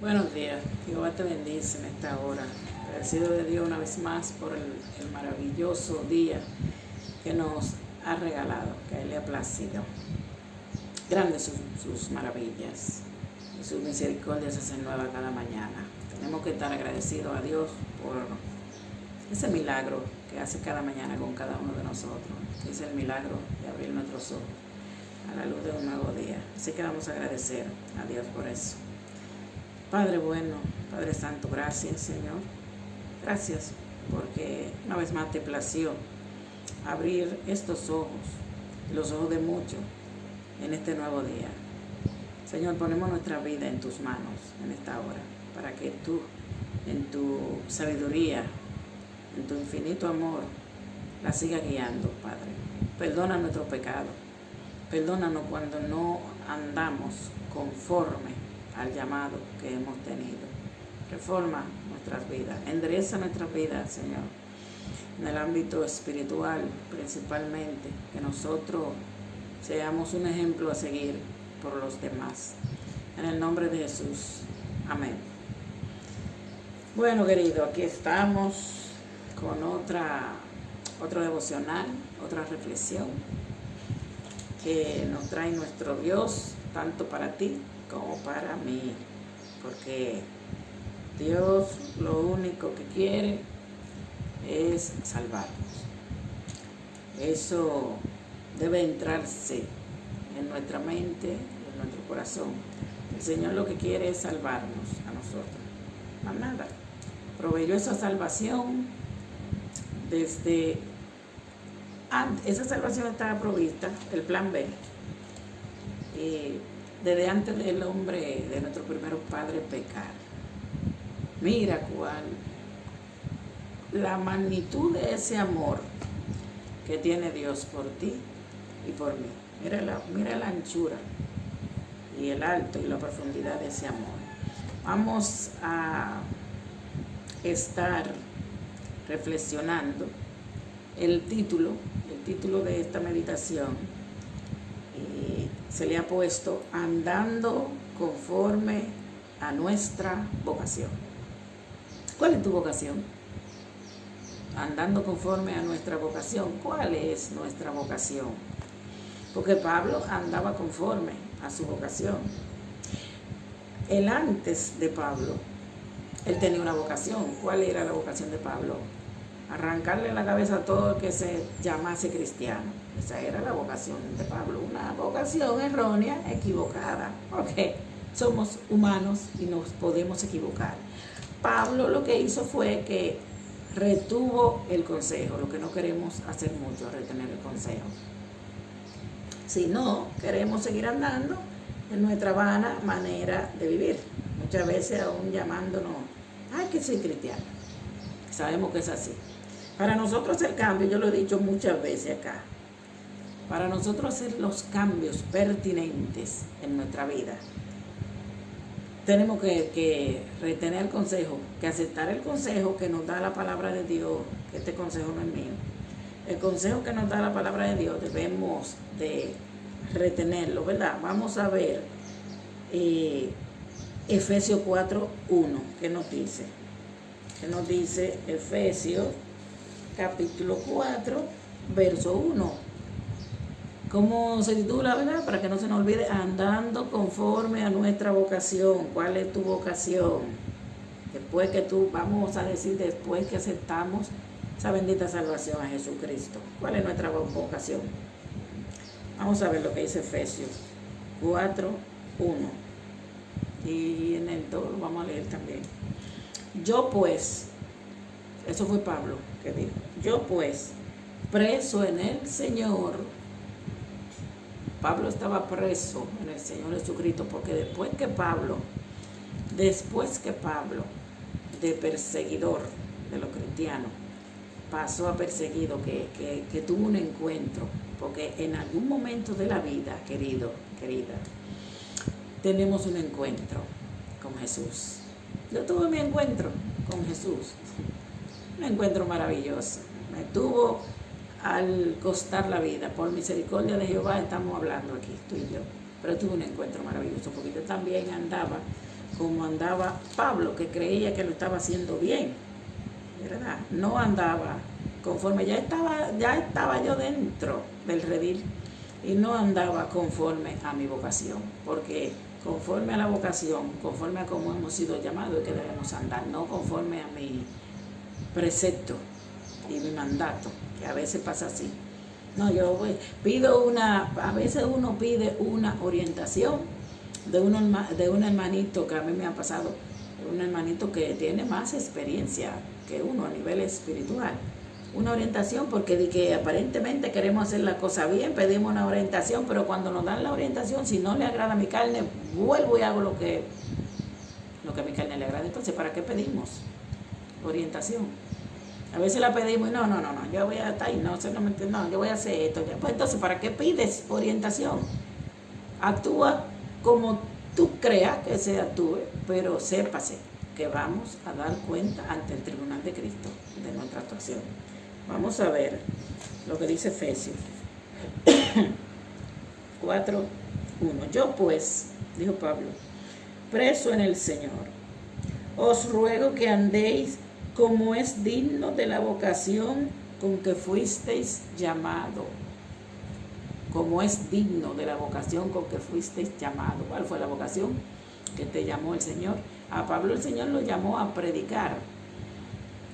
Buenos días, Jehová te bendice en esta hora. Agradecido de Dios una vez más por el maravilloso día que nos ha regalado, que a Él le ha placido. Grandes sus maravillas y sus misericordias se hacen nuevas cada mañana. Tenemos que estar agradecidos a Dios por ese milagro que hace cada mañana con cada uno de nosotros. Es el milagro de abrir nuestros ojos a la luz de un nuevo día. Así que vamos a agradecer a Dios por eso. Padre bueno, Padre Santo, gracias Señor. Gracias porque una vez más te plació abrir estos ojos, los ojos de muchos, en este nuevo día. Señor, ponemos nuestra vida en tus manos en esta hora, para que tú, en tu sabiduría, en tu infinito amor, la sigas guiando, Padre. Perdona nuestros pecados. Perdónanos cuando no andamos conforme al llamado que hemos tenido. Reforma nuestras vidas, endereza nuestras vidas, Señor, en el ámbito espiritual principalmente, que nosotros seamos un ejemplo a seguir por los demás. En el nombre de Jesús, amén. Bueno, querido, aquí estamos con otro devocional, otra reflexión que nos trae nuestro Dios, tanto para ti como para mí, porque Dios lo único que quiere es salvarnos. Eso debe entrarse en nuestra mente, en nuestro corazón. El Señor lo que quiere es salvarnos a nosotros, más nada. Proveyó esa salvación desde antes. Esa salvación estaba provista, el plan B, desde antes del hombre, de nuestro primero padre pecar. Mira cuál la magnitud de ese amor que tiene Dios por ti y por mí. Mira la anchura y el alto y la profundidad de ese amor. Vamos a estar reflexionando el título de esta meditación. Se le ha puesto andando conforme a nuestra vocación. ¿Cuál es tu vocación? Andando conforme a nuestra vocación. ¿Cuál es nuestra vocación? Porque Pablo andaba conforme a su vocación. Él antes de Pablo, él tenía una vocación. ¿Cuál era la vocación de Pablo? Arrancarle la cabeza a todo el que se llamase cristiano. Esa era la vocación de Pablo, una vocación errónea, equivocada, porque somos humanos y nos podemos equivocar. Pablo lo que hizo fue que retuvo el consejo, lo que no queremos hacer mucho, retener el consejo. Si no, queremos seguir andando en nuestra vana manera de vivir, muchas veces aún llamándonos, ay, que soy cristiano. Sabemos que es así. Para nosotros el cambio, yo lo he dicho muchas veces acá, para nosotros hacer los cambios pertinentes en nuestra vida, tenemos que retener el consejo, que aceptar el consejo que nos da la palabra de Dios, que este consejo no es mío. El consejo que nos da la palabra de Dios debemos de retenerlo, ¿verdad? Vamos a ver Efesios 4:1, ¿qué nos dice? ¿Qué nos dice Efesios capítulo 4, verso 1? ¿Cómo se titula, verdad? Para que no se nos olvide, andando conforme a nuestra vocación. ¿Cuál es tu vocación? Después que aceptamos esa bendita salvación a Jesucristo. ¿Cuál es nuestra vocación? Vamos a ver lo que dice Efesios 4:1. Y en el 2 lo vamos a leer también. Yo pues, eso fue Pablo que dijo, yo pues, preso en el Señor. Pablo estaba preso en el Señor Jesucristo, porque después que Pablo, de perseguidor de los cristianos, pasó a perseguido, que tuvo un encuentro, porque en algún momento de la vida, querida, tenemos un encuentro con Jesús. Yo tuve mi encuentro con Jesús, un encuentro maravilloso. Me tuvo al costar la vida. Por misericordia de Jehová estamos hablando aquí, tú y yo. Pero tuve un encuentro maravilloso, porque yo también andaba como andaba Pablo, que creía que lo estaba haciendo bien, ¿verdad? No andaba conforme, ya estaba yo dentro del redil y no andaba conforme a mi vocación, porque conforme a la vocación, conforme a cómo hemos sido llamados, es que debemos andar, no conforme a mi precepto y mi mandato, que a veces pasa así. No, a veces uno pide una orientación de un hermanito que a mí me ha pasado, un hermanito que tiene más experiencia que uno a nivel espiritual. Una orientación porque de que aparentemente queremos hacer la cosa bien, pedimos una orientación, pero cuando nos dan la orientación, si no le agrada a mi carne, vuelvo y hago lo que a mi carne le agrada. Entonces, ¿para qué pedimos orientación? A veces la pedimos y no, yo voy a estar ahí, no, yo voy a hacer esto. Pues entonces, ¿para qué pides orientación? Actúa como tú creas que se actúe, pero sépase que vamos a dar cuenta ante el tribunal de Cristo de nuestra actuación. Vamos a ver lo que dice Efesios 4:1. Yo pues, dijo Pablo, preso en el Señor, os ruego que andéis como es digno de la vocación con que fuisteis llamado. Como es digno de la vocación con que fuisteis llamado. ¿Cuál fue la vocación que te llamó el Señor? A Pablo el Señor lo llamó a predicar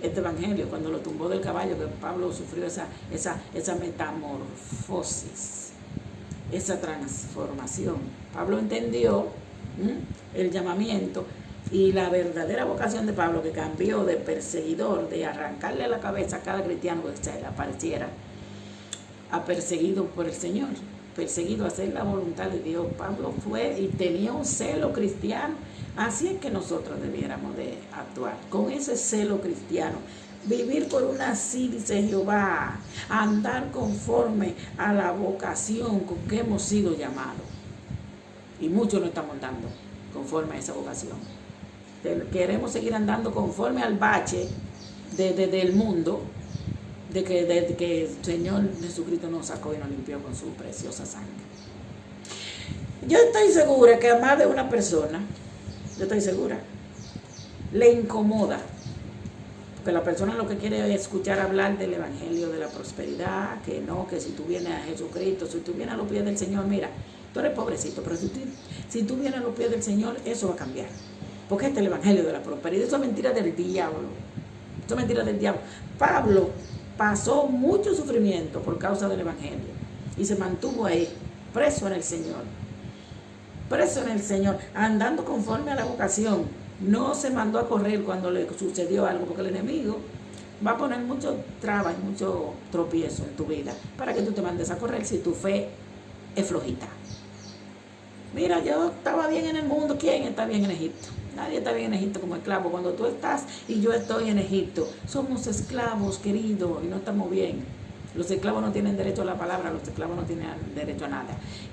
este evangelio cuando lo tumbó del caballo, que Pablo sufrió esa metamorfosis, esa transformación. Pablo entendió el llamamiento y la verdadera vocación de Pablo, que cambió de perseguidor, de arrancarle la cabeza a cada cristiano que se le apareciera, a perseguido por el Señor, perseguido a hacer la voluntad de Dios. Pablo fue y tenía un celo cristiano. Así es que nosotros debiéramos de actuar, con ese celo cristiano, vivir por una así, dice Jehová, andar conforme a la vocación con que hemos sido llamados. Y muchos no estamos dando conforme a esa vocación. Queremos seguir andando conforme al bache del mundo, de que el Señor Jesucristo nos sacó y nos limpió con su preciosa sangre. Yo estoy segura que a más de una persona, le incomoda, porque la persona lo que quiere es escuchar hablar del evangelio de la prosperidad, que si tú vienes a Jesucristo, si tú vienes a los pies del Señor, mira, tú eres pobrecito, pero si tú vienes a los pies del Señor, eso va a cambiar, porque este es el evangelio de la prosperidad. Eso es mentira del diablo, Pablo pasó mucho sufrimiento por causa del evangelio y se mantuvo ahí, preso en el Señor, andando conforme a la vocación. No se mandó a correr cuando le sucedió algo, porque el enemigo va a poner mucho trabas y mucho tropiezo en tu vida para que tú te mandes a correr si tu fe es flojita. Mira, yo estaba bien en el mundo. ¿Quién está bien en Egipto? Nadie está bien en Egipto como esclavo. Cuando tú estás y yo estoy en Egipto, somos esclavos, queridos, y no estamos bien. Los esclavos no tienen derecho a la palabra, los esclavos no tienen derecho a nada.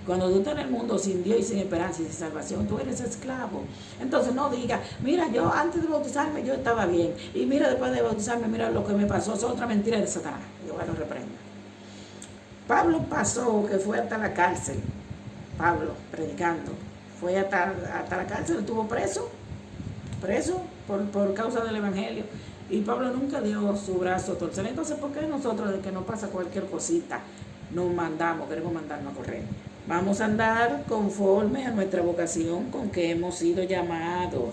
Cuando tú estás en el mundo sin Dios y sin esperanza y sin salvación, tú eres esclavo. Entonces no digas, mira, yo antes de bautizarme yo estaba bien, y mira, después de bautizarme, mira lo que me pasó. Es otra mentira de Satanás. Yo lo reprendo. Pablo pasó que fue hasta la cárcel. Pablo, predicando, fue hasta la cárcel, estuvo preso por causa del evangelio. Y Pablo nunca dio su brazo a torcer. Entonces, ¿por qué nosotros, de que nos pasa cualquier cosita, queremos mandarnos a correr? Vamos a andar conforme a nuestra vocación con que hemos sido llamados.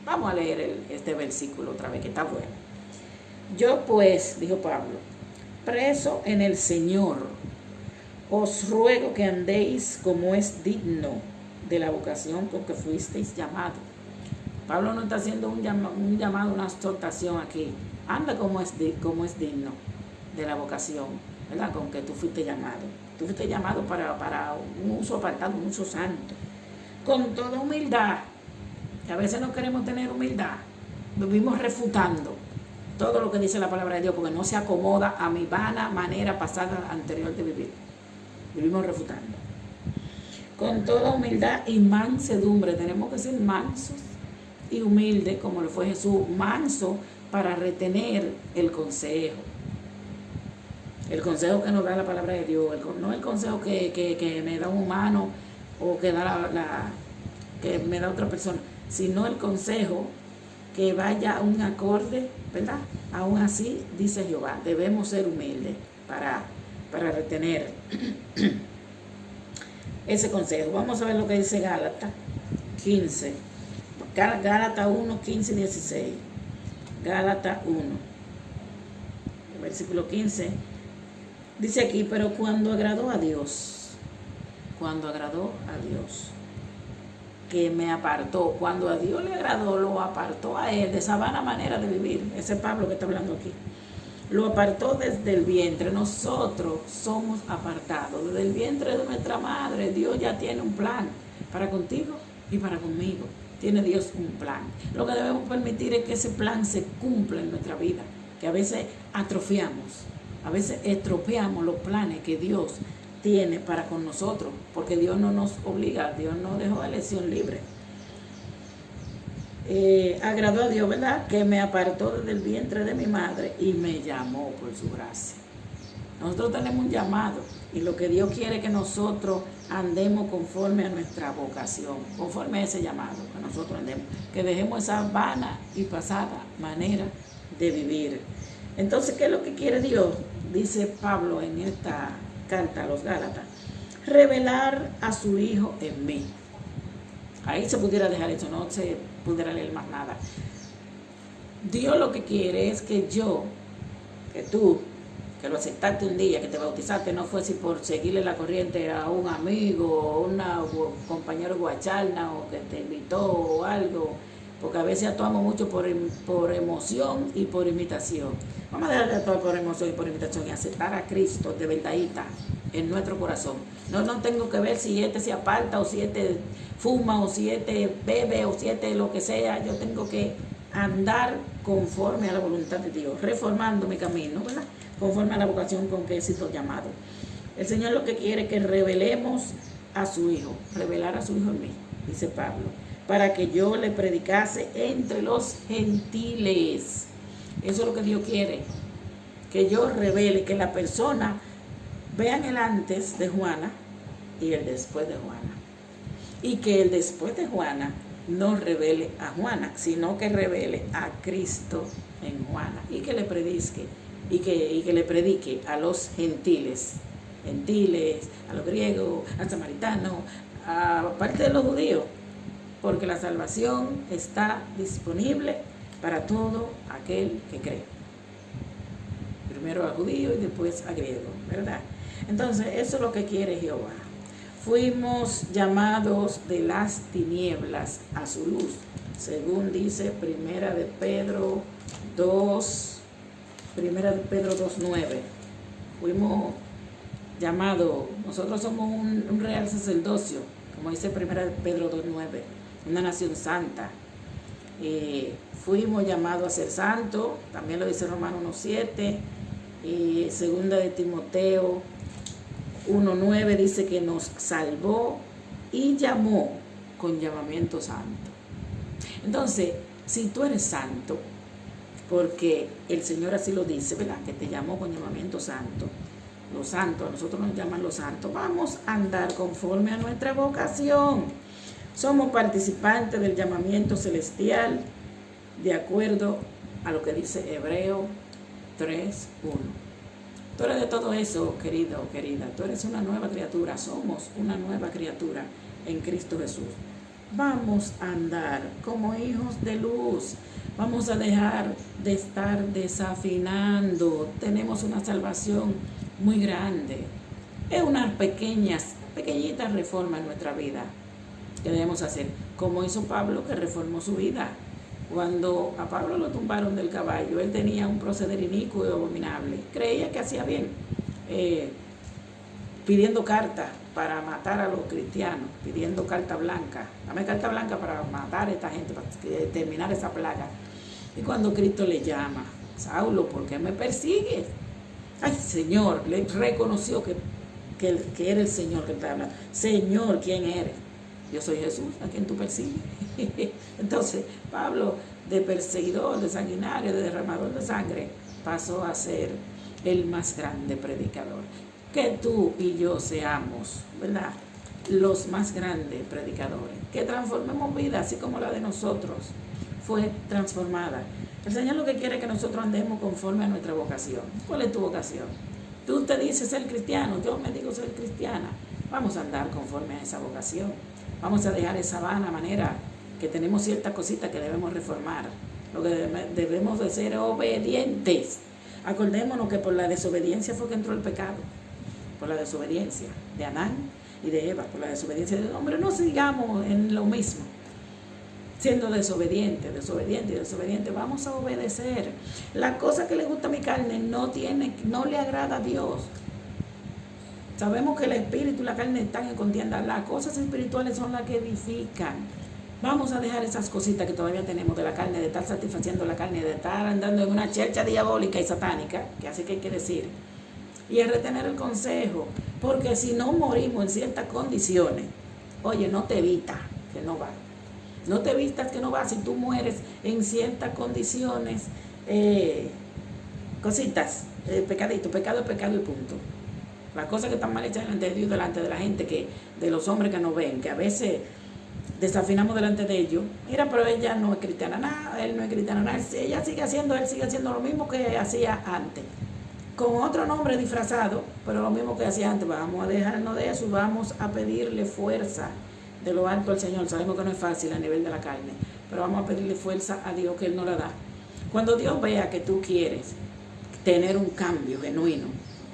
Vamos a leer este versículo otra vez, que está bueno. Yo pues, dijo Pablo, preso en el Señor, os ruego que andéis como es digno de la vocación con que fuisteis llamados. Pablo no está haciendo un llamado, una exhortación aquí. Anda como es digno de la vocación, ¿verdad? Con que tú fuiste llamado. Tú fuiste llamado para un uso apartado, un uso santo. Con toda humildad. A veces no queremos tener humildad. Vivimos refutando todo lo que dice la palabra de Dios porque no se acomoda a mi vana manera pasada anterior de vivir. Vivimos refutando. Con toda humildad y mansedumbre. Tenemos que ser mansos y humilde como lo fue Jesús, manso para retener el consejo que nos da la palabra de Dios, no el consejo que me da un humano o que da que me da otra persona, sino el consejo que vaya a un acorde, ¿verdad? Aún así, dice Jehová, debemos ser humildes para retener ese consejo. Vamos a ver lo que dice Gálatas 15. Gálatas 1, 15 y 16. Gálatas 1, versículo 15. Dice aquí, pero cuando agradó a Dios, que me apartó, cuando a Dios le agradó, lo apartó a él de esa vana manera de vivir. Ese es Pablo que está hablando aquí. Lo apartó desde el vientre. Nosotros somos apartados desde el vientre de nuestra madre. Dios ya tiene un plan para contigo y para conmigo. Tiene Dios un plan. Lo que debemos permitir es que ese plan se cumpla en nuestra vida, que a veces atrofiamos, a veces estropeamos los planes que Dios tiene para con nosotros, porque Dios no nos obliga, Dios nos dejó elección libre. Agradó a Dios, ¿verdad? Que me apartó desde el vientre de mi madre y me llamó por su gracia. Nosotros tenemos un llamado y lo que Dios quiere es que nosotros andemos conforme a nuestra vocación, conforme a ese llamado, que nosotros andemos, que dejemos esa vana y pasada manera de vivir. Entonces, ¿qué es lo que quiere Dios? Dice Pablo en esta carta a los Gálatas: revelar a su Hijo en mí. Ahí se pudiera dejar eso, no se pudiera leer más nada. Dios lo que quiere es que tú, que lo aceptaste un día, que te bautizaste, no fue si por seguirle la corriente a un amigo o un compañero guachalna o que te invitó o algo, porque a veces actuamos mucho por emoción y por imitación. Vamos a dejar de actuar por emoción y por imitación y aceptar a Cristo de verdadita en nuestro corazón. No tengo que ver si este se aparta o si este fuma o si este bebe o si este lo que sea. Yo tengo que andar conforme a la voluntad de Dios, reformando mi camino, ¿verdad? Conforme a la vocación con que he sido llamado. El Señor lo que quiere es que revelemos a su Hijo, revelar a su Hijo en mí, dice Pablo, para que yo le predicase entre los gentiles. Eso es lo que Dios quiere, que yo revele, que la persona vean el antes de Juana y el después de Juana. Y que el después de Juana no revele a Juana, sino que revele a Cristo en Juana y que le predique y que le predique a los gentiles, a los griegos, al samaritano, aparte de los judíos, porque la salvación está disponible para todo aquel que cree. Primero a judío y después a griego, ¿verdad? Entonces, eso es lo que quiere Jehová. Fuimos llamados de las tinieblas a su luz, según dice Primera de Pedro 2:9. Fuimos llamados, nosotros somos un real sacerdocio, como dice Primera de Pedro 2:9, una nación santa. Fuimos llamados a ser santos, también lo dice Romanos 1:7, y segunda de Timoteo 1:9 dice que nos salvó y llamó con llamamiento santo. Entonces, si tú eres santo, porque el Señor así lo dice, ¿verdad? Que te llamó con llamamiento santo. Los santos, a nosotros nos llaman los santos. Vamos a andar conforme a nuestra vocación. Somos participantes del llamamiento celestial, de acuerdo a lo que dice Hebreo 3:1. Tú eres de todo eso, querido o querida. Tú eres una nueva criatura. Somos una nueva criatura en Cristo Jesús. Vamos a andar como hijos de luz. Vamos a dejar de estar desafinando. Tenemos una salvación muy grande. Es unas pequeñitas reformas en nuestra vida que debemos hacer. Como hizo Pablo, que reformó su vida. Cuando a Pablo lo tumbaron del caballo, él tenía un proceder inicuo y abominable. Creía que hacía bien, pidiendo carta para matar a los cristianos, pidiendo carta blanca. Dame carta blanca para matar a esta gente, para terminar esa plaga. Y cuando Cristo le llama: Saulo, ¿por qué me persigues? Ay, Señor, le reconoció que era el Señor que estaba hablando. Señor, ¿quién eres? Yo soy Jesús, a quien tú persigues. Entonces, Pablo, de perseguidor, de sanguinario, de derramador de sangre, pasó a ser el más grande predicador. Que tú y yo seamos, ¿verdad? los más grandes predicadores, que transformemos vida así como la de nosotros fue transformada. El Señor lo que quiere es que nosotros andemos conforme a nuestra vocación. ¿Cuál es tu vocación? Tú te dices ser cristiano, yo me digo ser cristiana. Vamos a andar conforme a esa vocación. Vamos a dejar esa vana manera que tenemos ciertas cositas que debemos reformar. Lo que debemos de ser obedientes. Acordémonos que por la desobediencia fue que entró el pecado. Por la desobediencia de Adán y de Eva, por la desobediencia del hombre. No sigamos en lo mismo, siendo desobediente. Vamos a obedecer. La cosa que le gusta a mi carne no le agrada a Dios. Sabemos que el espíritu y la carne están en contienda. Las cosas espirituales son las que edifican. Vamos a dejar esas cositas que todavía tenemos de la carne, de estar satisfaciendo la carne, de estar andando en una chercha diabólica y satánica, que así que hay que decir, y a retener el consejo, porque si no morimos en ciertas condiciones, oye, no te evitas que no va. No te vistas que no va si tú mueres en ciertas condiciones, cositas, pecadito, pecado es pecado y punto. Las cosas que están mal hechas delante de Dios, delante de la gente, de los hombres que nos ven, que a veces desafinamos delante de ellos. Mira, pero ella no es cristiana nada, él no es cristiano nada, él sigue haciendo lo mismo que hacía antes, con otro nombre disfrazado, pero lo mismo que hacía antes. Vamos a dejarnos de eso y vamos a pedirle fuerza de lo alto al Señor. Sabemos que no es fácil a nivel de la carne, pero vamos a pedirle fuerza a Dios, que Él nos la da. Cuando Dios vea que tú quieres tener un cambio genuino,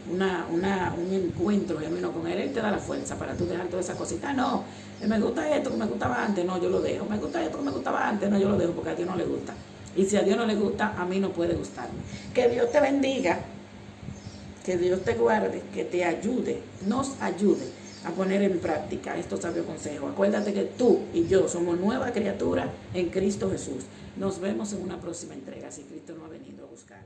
un encuentro genuino con Él, Él te da la fuerza para tú dejar toda esa cosita. No, me gusta esto que me gustaba antes, no, yo lo dejo. Me gusta esto que me gustaba antes, no, yo lo dejo, porque a Dios no le gusta. Y si a Dios no le gusta, a mí no puede gustarme. Que Dios te bendiga, que Dios te guarde, que te ayude, nos ayude a poner en práctica estos sabios consejos. Acuérdate que tú y yo somos nueva criatura en Cristo Jesús. Nos vemos en una próxima entrega, si Cristo no ha venido a buscar.